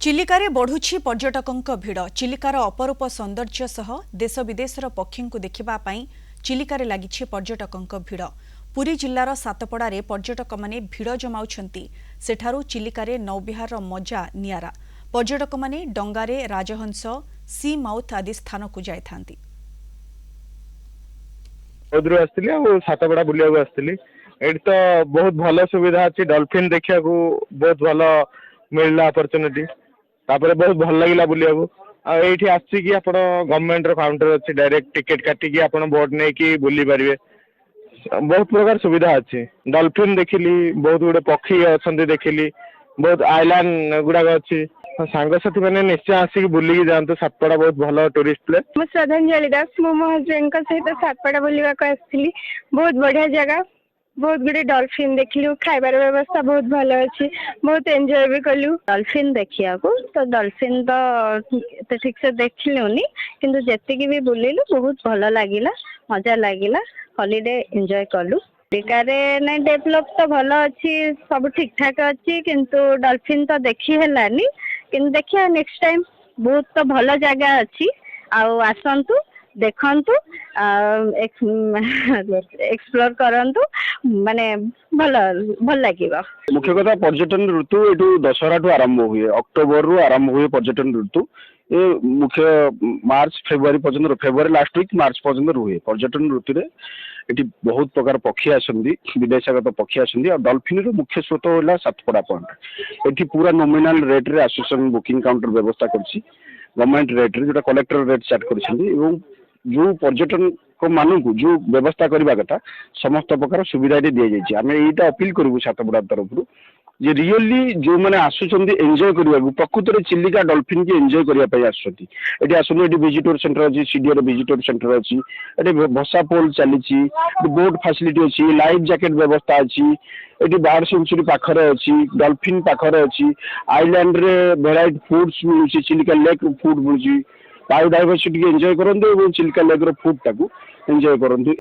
चिलिकारे बढ़ुछि पर्यटकों भिड़। चिलिकार अपरूप सौंदर्य सह देश विदेशर पक्षी देखा चिलिकारे लगी पर्यटकों भिड़। पुरी जिल्लार सातपड़ारे पर्यटक माने भिड़ जमाउछंती। सेठारु चिलिकारे नौबिहार मजा नियारा। पर्यटक माने डंगारे राजहंस सी माउथ आदि स्थान को जाइथांती। सातपड़ा बुलिया तो बहुत भल सुविधा अच्छी। डॉल्फिन देखा बहुत भल मिलला अपॉर्चुनिटी। तापर बहुत भल लगिला बुलिया एठी आछि कि आपण गवर्नमेंट रो काउंटर अच्छी। डायरेक्ट टिकट काटी कि आपण बोट नै कि बुली परिवे। बहुत प्रकार सुविधा अच्छी। डॉल्फिन देखिली, बहुत गुडे पक्षी अछंती देखिली, बहुत आइलैंड गुडा अच्छी। सांगसाथी मैंने निश्चय आसिक बुलिकी जातु। सातपड़ा बहुत भल टूरिस्ट प्लेस। मु श्रद्धांजलि दास मो हजबैंड सहित सातपड़ा बुलवा आसली। बहुत बढ़िया जगह, बहुत गुडे डॉल्फिन देखलु। खाइबार व्यवस्था बहुत भल अच्छी। बहुत एंजॉय भी कलु डॉल्फिन देखिया को। तो डॉल्फिन तो ठीक से देखलुनी, किंतु जेतिकी भी बुलिलु बहुत भल लागिला, मजा लागिला। हॉलिडे एंजॉय कलु। चिलिकारे नै डेवलप तो भल अच्छी, सब ठीक ठाक अच्छी, किंतु डॉल्फिन तो देखी हेलानी। किंतु देखिया नेक्स्ट टाइम बहुत तो भल जगह अच्छी। आउ आसंतु देखंतु, एक्सप्लोर करंतु, माने भल भल लागिबा। मुख्य कथा पर्यटन ऋतु एटू दशहरा ठू आरंभ हुए। अक्टोबर रु आरंभ हुए पर्यटन ऋतु। ये मुख्य मार्च फेब्रुआरी पर्यंत, फेब्रुआरी लास्ट वीक मार्च पर्यंत रुए। पर्यटन ऋतु रे एटी बहुत प्रकार पक्षी आसंदी, विदेशागत पक्षी आसंदी। और डॉल्फिन रो मुख्य स्रोत होला सातपड़ा पॉइंट। एटी पूरा नॉमिनल रेट रे एसोसिएशन बुकिंग काउंटर व्यवस्था करछि। गवर्नमेंट रेट रे जोटा कलेक्टर रेट सेट करछिंदी। एवं जो पर्यटन को मानू को जो व्यवस्था करबा कथा समस्त प्रकार सुविधा दि जाइए। आम यहीटा अपील करूँ सातपड़ा तरफ जे रियली जो मैंने आसुचंदी एंजॉय करबा प्रकृत में चिलिका डॉल्फिन की एंजॉय करबा आसुचंती। एटी आसुन एटी विजिटर सेंटर अच्छी, सीडीआर विजिटर सेंटर अच्छी, एटी भसा पोल चली, बोट फैसिलिटी अच्छी, लाइफ जैकेट व्यवस्था अच्छी, एटी बार सेंचुरी पाखरे अच्छी, डॉल्फिन पाखरे अच्छी, आइलैंड रे वेराइटी फूड्स मिलुची, चिलिका लेक फूड मिलुची। बायोडाइवर्सिटी एंजॉय करंतु और चिलिका लेक रो फूड टाकू एंजॉय करंतु।